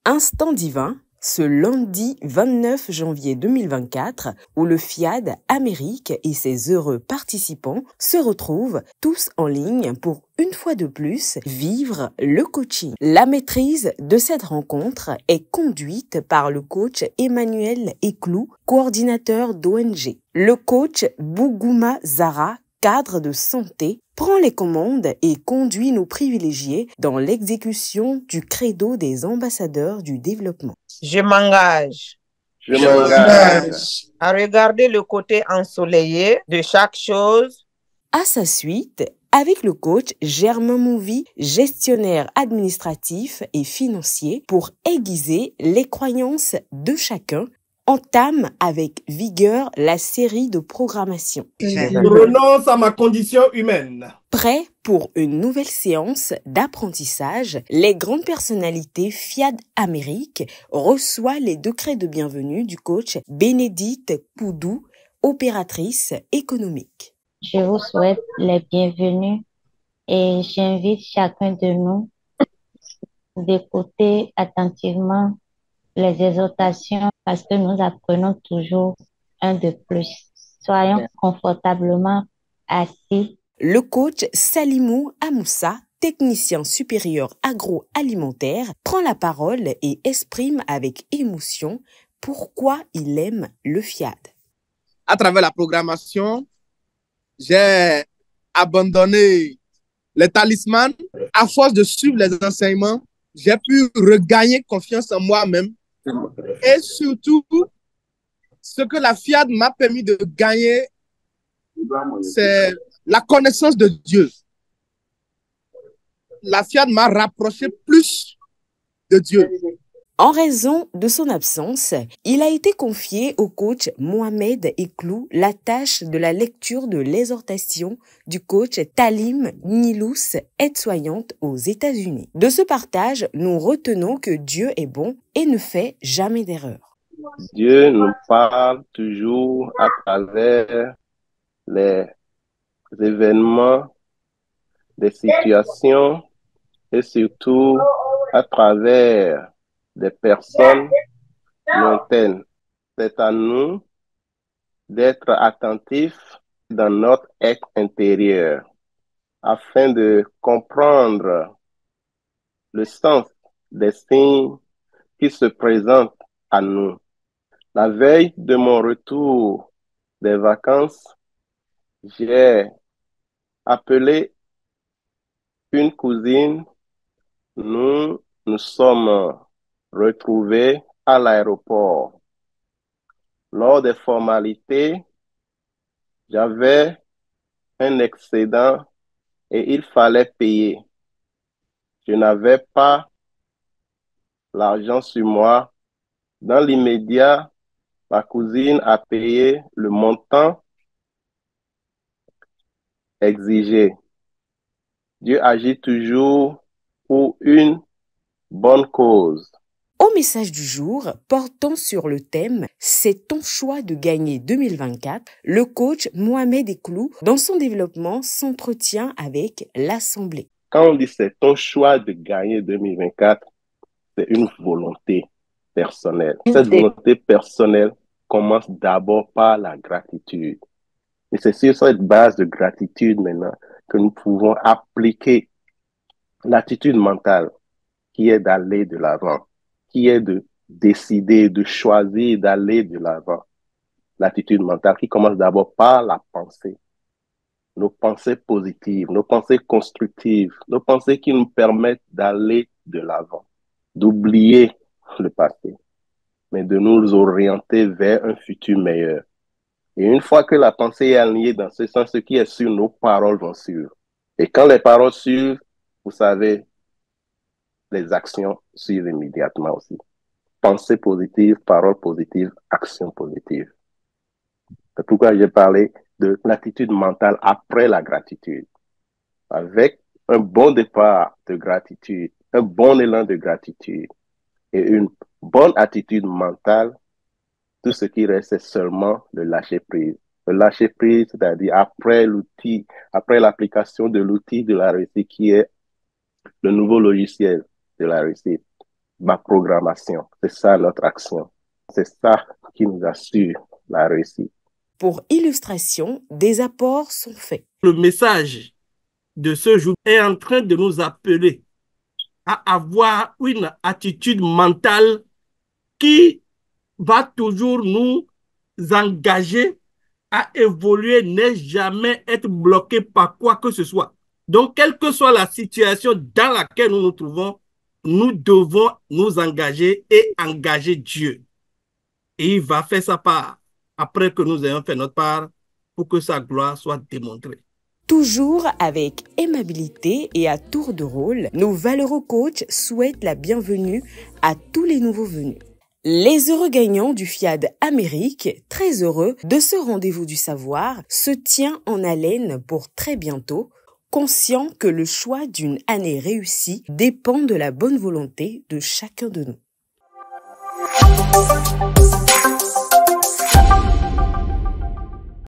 Instant divin, ce lundi 29 janvier 2024, où le FIAD Amérique et ses heureux participants se retrouvent tous en ligne pour une fois de plus vivre le coaching. La maîtrise de cette rencontre est conduite par le coach Emmanuel Eklou, coordinateur d'ONG. Le coach Bougouma Zara, cadre de santé, prend les commandes et conduit nos privilégiés dans l'exécution du credo des ambassadeurs du développement. Je m'engage à regarder le côté ensoleillé de chaque chose. À sa suite, avec le coach Germain Mouvy, gestionnaire administratif et financier, pour aiguiser les croyances de chacun, entame avec vigueur la série de programmation. Je renonce à ma condition humaine. Prêt pour une nouvelle séance d'apprentissage, les grandes personnalités FIAD Amérique reçoivent les décrets de bienvenue du coach Bénédicte Poudou, opératrice économique. Je vous souhaite les bienvenus et j'invite chacun de nous d'écouter attentivement les exhortations parce que nous apprenons toujours un de plus. Soyons confortablement assis. Le coach Salimou Amoussa, technicien supérieur agroalimentaire, prend la parole et exprime avec émotion pourquoi il aime le FIAD. À travers la programmation, j'ai abandonné les talismans. À force de suivre les enseignements, j'ai pu regagner confiance en moi-même. Et surtout, ce que la FIAD m'a permis de gagner, c'est la connaissance de Dieu. La FIAD m'a rapproché plus de Dieu. En raison de son absence, il a été confié au coach Mohamed Eklou la tâche de la lecture de l'exhortation du coach Talim Nilous, aide-soignante aux États-Unis. De ce partage, nous retenons que Dieu est bon et ne fait jamais d'erreur. Dieu nous parle toujours à travers les événements, des situations et surtout à travers des personnes lointaines. C'est à nous d'être attentifs dans notre être intérieur afin de comprendre le sens des signes qui se présentent à nous. La veille de mon retour des vacances, j'ai appelé une cousine. Nous nous sommes retrouvés à l'aéroport. Lors des formalités, j'avais un excédent et il fallait payer. Je n'avais pas l'argent sur moi. Dans l'immédiat, ma cousine a payé le montant exigé. Dieu agit toujours pour une bonne cause. Au message du jour, portant sur le thème « C'est ton choix de gagner 2024 », le coach Mohamed Eklou, dans son développement, s'entretient avec l'Assemblée. Quand on dit « c'est ton choix de gagner 2024 », c'est une volonté personnelle. Cette volonté personnelle commence d'abord par la gratitude. Et c'est sur cette base de gratitude maintenant que nous pouvons appliquer l'attitude mentale qui est d'aller de l'avant, qui est de décider, de choisir d'aller de l'avant. L'attitude mentale qui commence d'abord par la pensée. Nos pensées positives, nos pensées constructives, nos pensées qui nous permettent d'aller de l'avant, d'oublier le passé, mais de nous orienter vers un futur meilleur. Et une fois que la pensée est alignée dans ce sens, ce qui est sûr, nos paroles vont suivre. Et quand les paroles suivent, vous savez, les actions suivent immédiatement aussi. Pensée positive, parole positive, action positive. C'est pourquoi j'ai parlé de l'attitude mentale après la gratitude. Avec un bon départ de gratitude, un bon élan de gratitude et une bonne attitude mentale, tout ce qui reste, c'est seulement le lâcher prise. Le lâcher prise, c'est-à-dire après l'application de l'outil de la réussite qui est le nouveau logiciel de la réussite, ma programmation. C'est ça notre action. C'est ça qui nous assure la réussite. Pour illustration, des apports sont faits. Le message de ce jour est en train de nous appeler à avoir une attitude mentale qui va toujours nous engager à évoluer, ne jamais être bloqué par quoi que ce soit. Donc, quelle que soit la situation dans laquelle nous nous trouvons, nous devons nous engager et engager Dieu. Et il va faire sa part après que nous ayons fait notre part pour que sa gloire soit démontrée. Toujours avec aimabilité et à tour de rôle, nos valeureux coachs souhaitent la bienvenue à tous les nouveaux venus. Les heureux gagnants du FIAD Amérique, très heureux de ce rendez-vous du savoir, se tient en haleine pour très bientôt, conscient que le choix d'une année réussie dépend de la bonne volonté de chacun de nous.